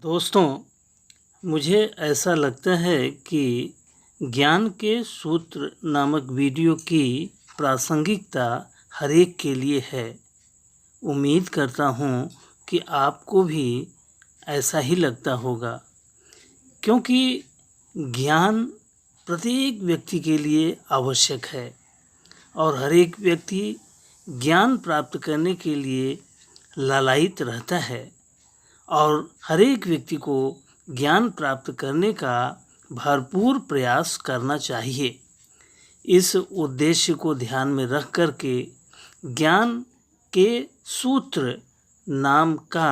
दोस्तों, मुझे ऐसा लगता है कि ज्ञान के सूत्र नामक वीडियो की प्रासंगिकता हर एक के लिए है। उम्मीद करता हूँ कि आपको भी ऐसा ही लगता होगा, क्योंकि ज्ञान प्रत्येक व्यक्ति के लिए आवश्यक है और हर एक व्यक्ति ज्ञान प्राप्त करने के लिए लालायित रहता है और हर एक व्यक्ति को ज्ञान प्राप्त करने का भरपूर प्रयास करना चाहिए। इस उद्देश्य को ध्यान में रख कर के ज्ञान के सूत्र नाम का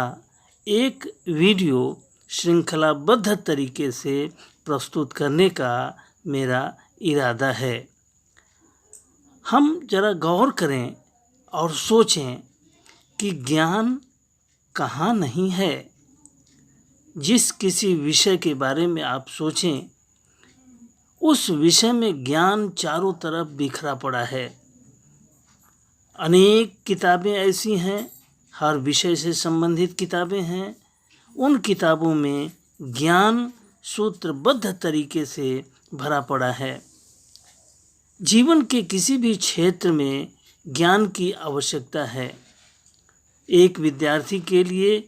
एक वीडियो श्रृंखलाबद्ध तरीके से प्रस्तुत करने का मेरा इरादा है। हम जरा गौर करें और सोचें कि ज्ञान कहाँ नहीं है। जिस किसी विषय के बारे में आप सोचें, उस विषय में ज्ञान चारों तरफ बिखरा पड़ा है। अनेक किताबें ऐसी हैं, हर विषय से संबंधित किताबें हैं। उन किताबों में ज्ञान सूत्रबद्ध तरीके से भरा पड़ा है। जीवन के किसी भी क्षेत्र में ज्ञान की आवश्यकता है। एक विद्यार्थी के लिए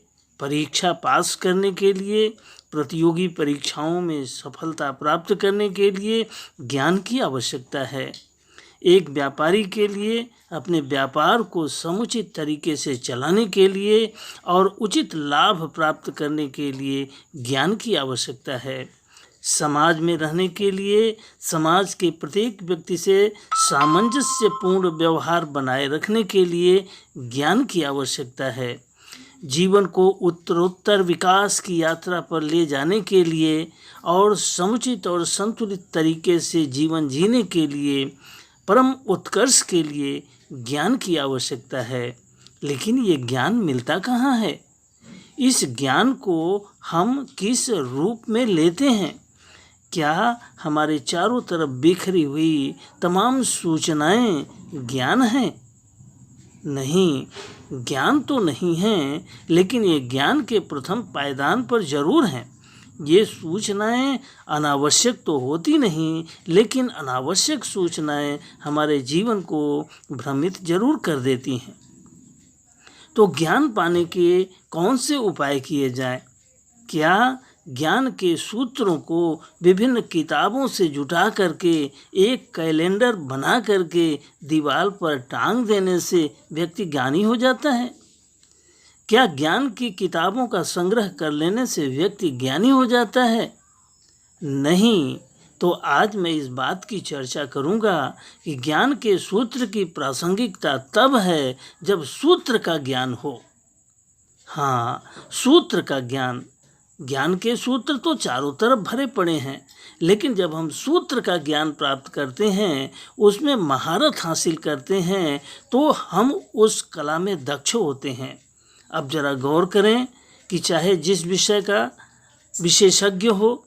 परीक्षा पास करने के लिए, प्रतियोगी परीक्षाओं में सफलता प्राप्त करने के लिए ज्ञान की आवश्यकता है। एक व्यापारी के लिए अपने व्यापार को समुचित तरीके से चलाने के लिए और उचित लाभ प्राप्त करने के लिए ज्ञान की आवश्यकता है। समाज में रहने के लिए समाज के प्रत्येक व्यक्ति से सामंजस्यपूर्ण व्यवहार बनाए रखने के लिए ज्ञान की आवश्यकता है। जीवन को उत्तरोत्तर विकास की यात्रा पर ले जाने के लिए और समुचित और संतुलित तरीके से जीवन जीने के लिए, परम उत्कर्ष के लिए ज्ञान की आवश्यकता है। लेकिन ये ज्ञान मिलता कहाँ है? इस ज्ञान को हम किस रूप में लेते हैं? क्या हमारे चारों तरफ बिखरी हुई तमाम सूचनाएं ज्ञान हैं? नहीं, ज्ञान तो नहीं है, लेकिन ये ज्ञान के प्रथम पायदान पर जरूर हैं। ये सूचनाएं अनावश्यक तो होती नहीं, लेकिन अनावश्यक सूचनाएं हमारे जीवन को भ्रमित जरूर कर देती हैं। तो ज्ञान पाने के कौन से उपाय किए जाएं? क्या ज्ञान के सूत्रों को विभिन्न किताबों से जुटा करके एक कैलेंडर बना करके दीवार पर टांग देने से व्यक्ति ज्ञानी हो जाता है? क्या ज्ञान की किताबों का संग्रह कर लेने से व्यक्ति ज्ञानी हो जाता है? नहीं। तो आज मैं इस बात की चर्चा करूंगा कि ज्ञान के सूत्र की प्रासंगिकता तब है जब सूत्र का ज्ञान हो। हाँ, सूत्र का ज्ञान। ज्ञान के सूत्र तो चारों तरफ भरे पड़े हैं, लेकिन जब हम सूत्र का ज्ञान प्राप्त करते हैं, उसमें महारत हासिल करते हैं, तो हम उस कला में दक्ष होते हैं। अब जरा गौर करें कि चाहे जिस विषय का विशेषज्ञ हो,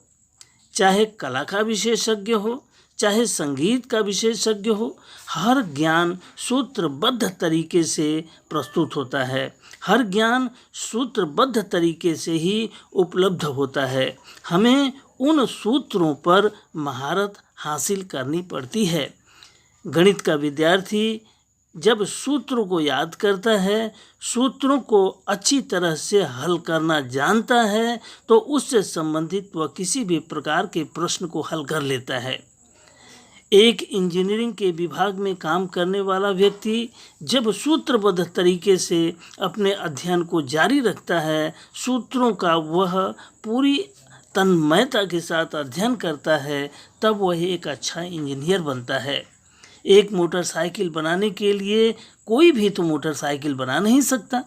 चाहे कला का विशेषज्ञ हो, चाहे संगीत का विशेषज्ञ हो, हर ज्ञान सूत्रबद्ध तरीके से प्रस्तुत होता है। हर ज्ञान सूत्रबद्ध तरीके से ही उपलब्ध होता है। हमें उन सूत्रों पर महारत हासिल करनी पड़ती है। गणित का विद्यार्थी जब सूत्रों को याद करता है, सूत्रों को अच्छी तरह से हल करना जानता है, तो उससे संबंधित वह किसी भी प्रकार के प्रश्न को हल कर लेता है। एक इंजीनियरिंग के विभाग में काम करने वाला व्यक्ति जब सूत्रबद्ध तरीके से अपने अध्ययन को जारी रखता है, सूत्रों का वह पूरी तन्मयता के साथ अध्ययन करता है, तब वह एक अच्छा इंजीनियर बनता है। एक मोटरसाइकिल बनाने के लिए कोई भी तो मोटरसाइकिल बना नहीं सकता,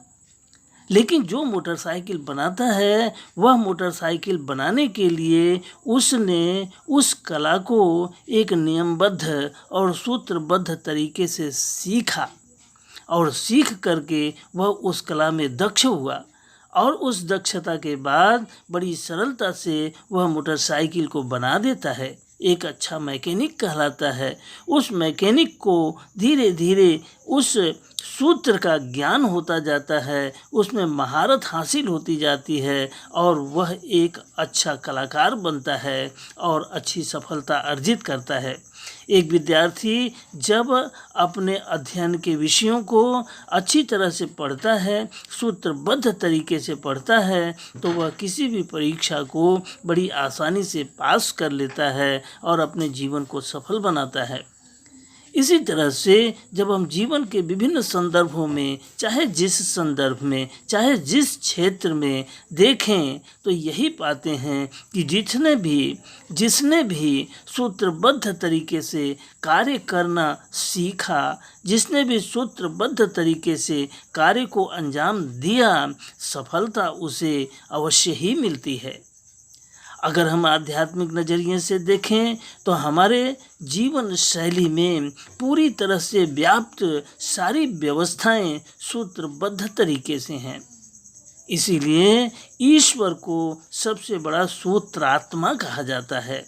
लेकिन जो मोटरसाइकिल बनाता है, वह मोटरसाइकिल बनाने के लिए उसने उस कला को एक नियमबद्ध और सूत्रबद्ध तरीके से सीखा और सीख करके वह उस कला में दक्ष हुआ और उस दक्षता के बाद बड़ी सरलता से वह मोटरसाइकिल को बना देता है। एक अच्छा मैकेनिक कहलाता है। उस मैकेनिक को धीरे धीरे उस सूत्र का ज्ञान होता जाता है, उसमें महारत हासिल होती जाती है और वह एक अच्छा कलाकार बनता है और अच्छी सफलता अर्जित करता है। एक विद्यार्थी जब अपने अध्ययन के विषयों को अच्छी तरह से पढ़ता है, सूत्रबद्ध तरीके से पढ़ता है, तो वह किसी भी परीक्षा को बड़ी आसानी से पास कर लेता है और अपने जीवन को सफल बनाता है। इसी तरह से जब हम जीवन के विभिन्न संदर्भों में, चाहे जिस संदर्भ में, चाहे जिस क्षेत्र में देखें, तो यही पाते हैं कि जिसने भी सूत्रबद्ध तरीके से कार्य करना सीखा, जिसने भी सूत्रबद्ध तरीके से कार्य को अंजाम दिया, सफलता उसे अवश्य ही मिलती है। अगर हम आध्यात्मिक नज़रिए से देखें तो हमारे जीवन शैली में पूरी तरह से व्याप्त सारी व्यवस्थाएं सूत्रबद्ध तरीके से हैं। इसीलिए ईश्वर को सबसे बड़ा सूत्रात्मा कहा जाता है।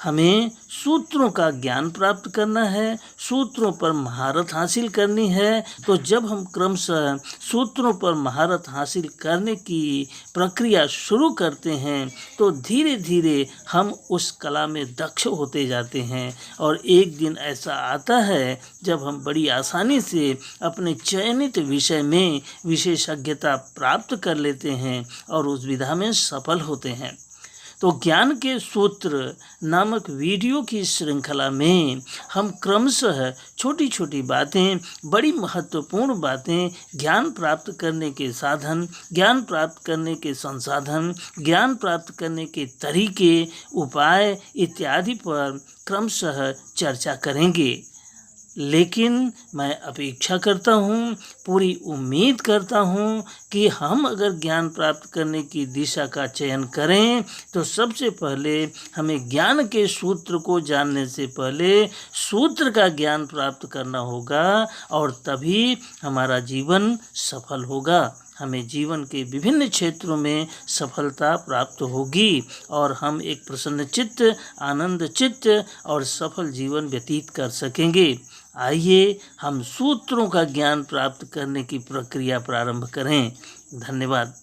हमें सूत्रों का ज्ञान प्राप्त करना है, सूत्रों पर महारत हासिल करनी है। तो जब हम क्रमशः सूत्रों पर महारत हासिल करने की प्रक्रिया शुरू करते हैं तो धीरे धीरे हम उस कला में दक्ष होते जाते हैं और एक दिन ऐसा आता है जब हम बड़ी आसानी से अपने चयनित विषय में विशेषज्ञता प्राप्त कर लेते हैं और उस विधा में सफल होते हैं। तो ज्ञान के सूत्र नामक वीडियो की श्रृंखला में हम क्रमशः छोटी छोटी बातें, बड़ी महत्वपूर्ण बातें, ज्ञान प्राप्त करने के साधन, ज्ञान प्राप्त करने के संसाधन, ज्ञान प्राप्त करने के तरीके, उपाय इत्यादि पर क्रमशः चर्चा करेंगे। लेकिन मैं अपेक्षा करता हूँ, पूरी उम्मीद करता हूँ कि हम अगर ज्ञान प्राप्त करने की दिशा का चयन करें तो सबसे पहले हमें ज्ञान के सूत्र को जानने से पहले सूत्र का ज्ञान प्राप्त करना होगा और तभी हमारा जीवन सफल होगा। हमें जीवन के विभिन्न क्षेत्रों में सफलता प्राप्त होगी और हम एक प्रसन्न चित्त, आनंद चित्त और सफल जीवन व्यतीत कर सकेंगे। आइए हम सूत्रों का ज्ञान प्राप्त करने की प्रक्रिया प्रारंभ करें। धन्यवाद।